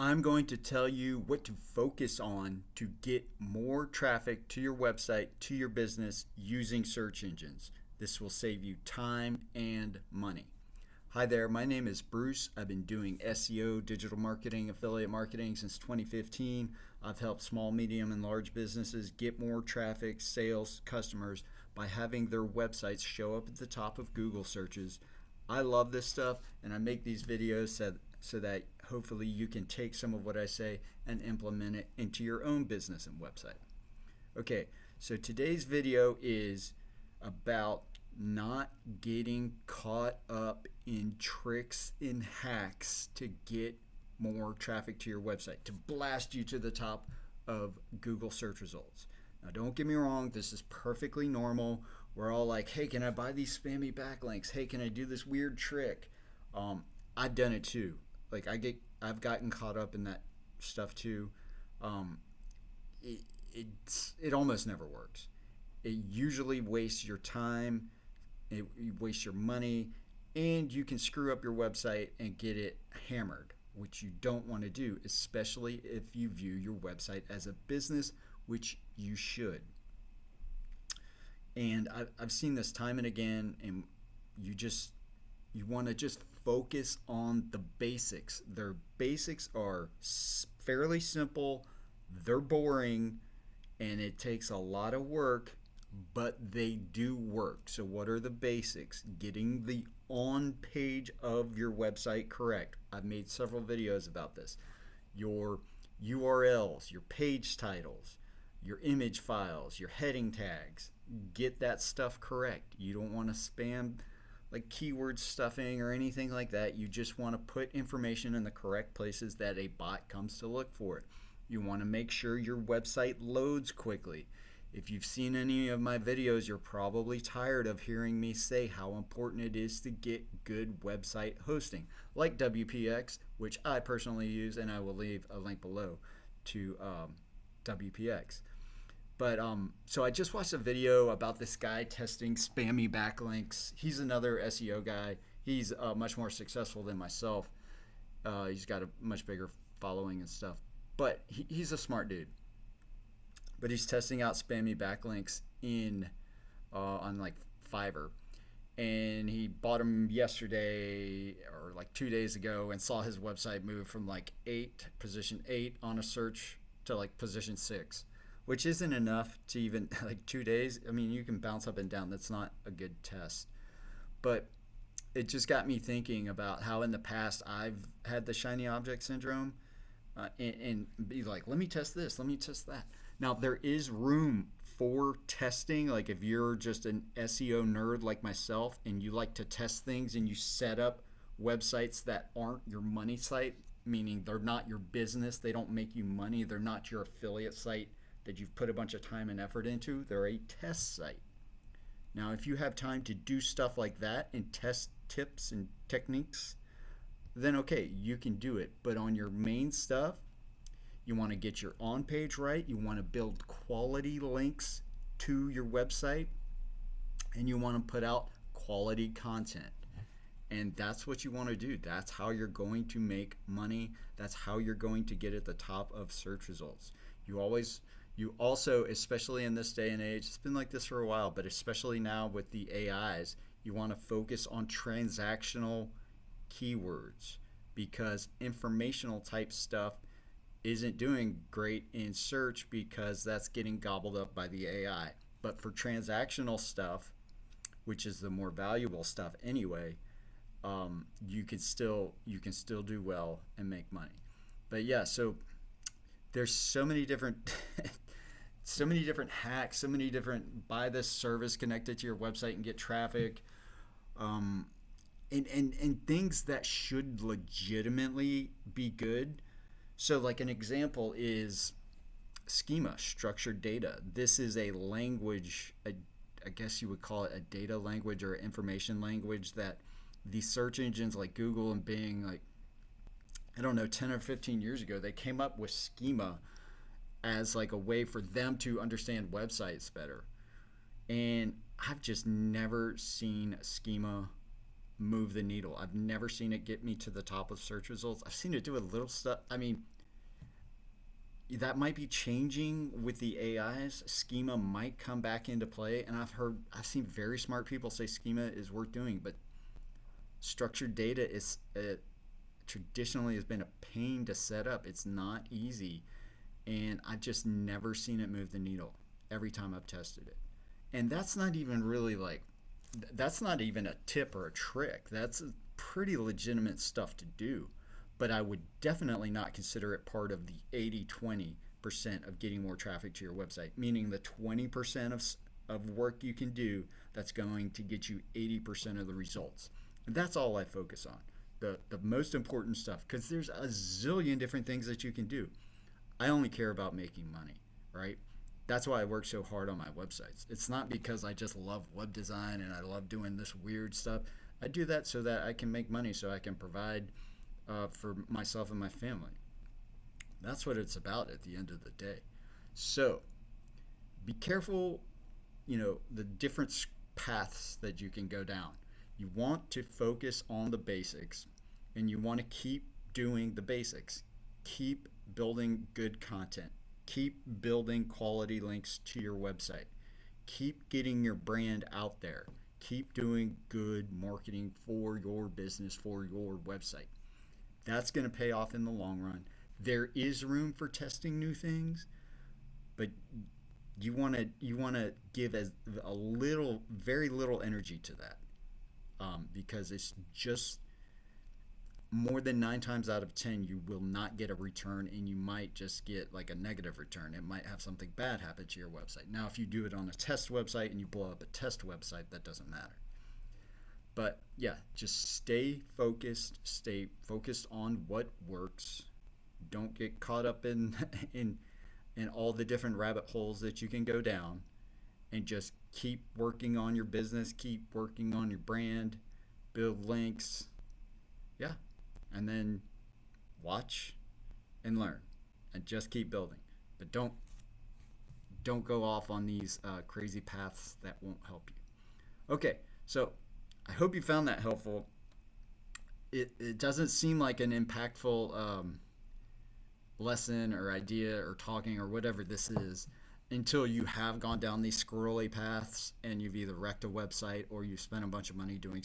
I'm going to tell you what to focus on to get more traffic to your website, to your business using search engines. This will save you time and money. Hi there, my name is Bruce. I've been doing SEO, digital marketing, affiliate marketing since 2015. I've helped small, medium, and large businesses get more traffic, sales, customers by having their websites show up at the top of Google searches. I love this stuff, and I make these videos so that hopefully you can take some of what I say and implement it into your own business and website. Okay, so today's video is about not getting caught up in tricks and hacks to get more traffic to your website, to blast you to the top of Google search results. Now, don't get me wrong, this is perfectly normal. We're all like, hey, can I buy these spammy backlinks? Hey, can I do this weird trick? I've done it too. Like I've gotten caught up in that stuff too. It almost never works. It usually wastes your time, it wastes your money, and you can screw up your website and get it hammered, which you don't want to do, especially if you view your website as a business, which you should. And I've seen this time and again, and you want to just focus on the basics. Their basics are fairly simple, they're boring, and it takes a lot of work, but they do work. So what are the basics? Getting the on page of your website correct. I've made several videos about this. Your URLs, your page titles, your image files, your heading tags. Get that stuff correct. You don't want to spam like keyword stuffing or anything like that. You just want to put information in the correct places that a bot comes to look for it. You want to make sure your website loads quickly. If you've seen any of my videos, you're probably tired of hearing me say how important it is to get good website hosting, like WPX, which I personally use, and I will leave a link below to WPX. But so I just watched a video about this guy testing spammy backlinks. He's another SEO guy. He's much more successful than myself. He's got a much bigger following and stuff. But he's a smart dude. But he's testing out spammy backlinks on like Fiverr. And he bought them yesterday or like 2 days ago and saw his website move from like position 8 on a search to like position 6. Which isn't enough to even like 2 days. I mean, you can bounce up and down. That's not a good test. But it just got me thinking about how in the past I've had the shiny object syndrome and be like, let me test this, let me test that. Now, there is room for testing. Like if you're just an SEO nerd like myself and you like to test things and you set up websites that aren't your money site, meaning they're not your business, they don't make you money, they're not your affiliate site that you've put a bunch of time and effort into, they're a test site. Now, if you have time to do stuff like that and test tips and techniques, then okay, you can do it. But on your main stuff, you want to get your on page right, you want to build quality links to your website, and you want to put out quality content. And that's what you want to do. That's how you're going to make money. That's how you're going to get at the top of search results. You also, especially in this day and age, it's been like this for a while, but especially now with the AIs, you want to focus on transactional keywords because informational type stuff isn't doing great in search because that's getting gobbled up by the AI. But for transactional stuff, which is the more valuable stuff anyway, you can still do well and make money. But yeah, so there's so many different hacks, so many different buy this service connected to your website and get traffic, and things that should legitimately be good. So like an example is schema, structured data. This is a language, I guess you would call it a data language or information language that the search engines like Google and Bing, like I don't know, 10 or 15 years ago, they came up with schema as like a way for them to understand websites better. And I've just never seen schema move the needle. I've never seen it get me to the top of search results. I've seen it do a little stuff. I mean, that might be changing with the AIs. Schema might come back into play, and I've seen very smart people say schema is worth doing, but structured data is traditionally has been a pain to set up. It's not easy, and I've just never seen it move the needle every time I've tested it. And that's not even really like, that's not even a tip or a trick. That's pretty legitimate stuff to do. But I would definitely not consider it part of the 80-20% of getting more traffic to your website, meaning the 20% of work you can do that's going to get you 80% of the results. And that's all I focus on, the most important stuff, because there's a zillion different things that you can do. I only care about making money, right? That's why I work so hard on my websites. It's not because I just love web design and I love doing this weird stuff. I do that so that I can make money, so I can provide for myself and my family. That's what it's about at the end of the day. So be careful, the different paths that you can go down. You want to focus on the basics, and you want to keep doing the basics. Keep building good content. Keep building quality links to your website. Keep getting your brand out there. Keep doing good marketing for your business, for your website. That's going to pay off in the long run. There is room for testing new things, but you want to give very little energy to that, because it's just more than 9 times out of 10 you will not get a return, and you might just get like a negative return. It might have something bad happen to your website. Now, if you do it on a test website and you blow up a test website, that doesn't matter. But yeah, just stay focused on what works. Don't get caught up in all the different rabbit holes that you can go down, and just keep working on your business, keep working on your brand, build links. Yeah. And then watch and learn, and just keep building. But don't go off on these crazy paths that won't help you. Okay, so I hope you found that helpful. It doesn't seem like an impactful lesson or idea or talking or whatever this is until you have gone down these squirrely paths, and you've either wrecked a website, or you've spent a bunch of money doing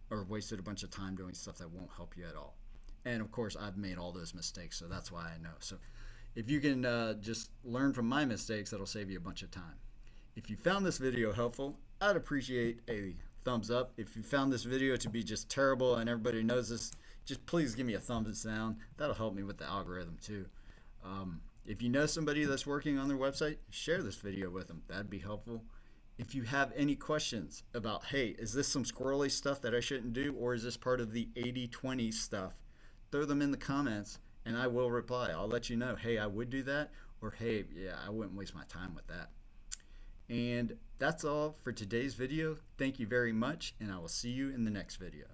or wasted a bunch of time doing stuff that won't help you at all. And of course, I've made all those mistakes, so that's why I know. So if you can just learn from my mistakes, that'll save you a bunch of time. If you found this video helpful, I'd appreciate a thumbs up. If you found this video to be just terrible and everybody knows this, just please give me a thumbs down. That'll help me with the algorithm too. If you know somebody that's working on their website, share this video with them. That'd be helpful. If you have any questions about, hey, is this some squirrely stuff that I shouldn't do, or is this part of the 80-20 stuff, throw them in the comments and I will reply. I'll let you know, hey, I would do that, or hey, yeah, I wouldn't waste my time with that. And that's all for today's video. Thank you very much, and I will see you in the next video.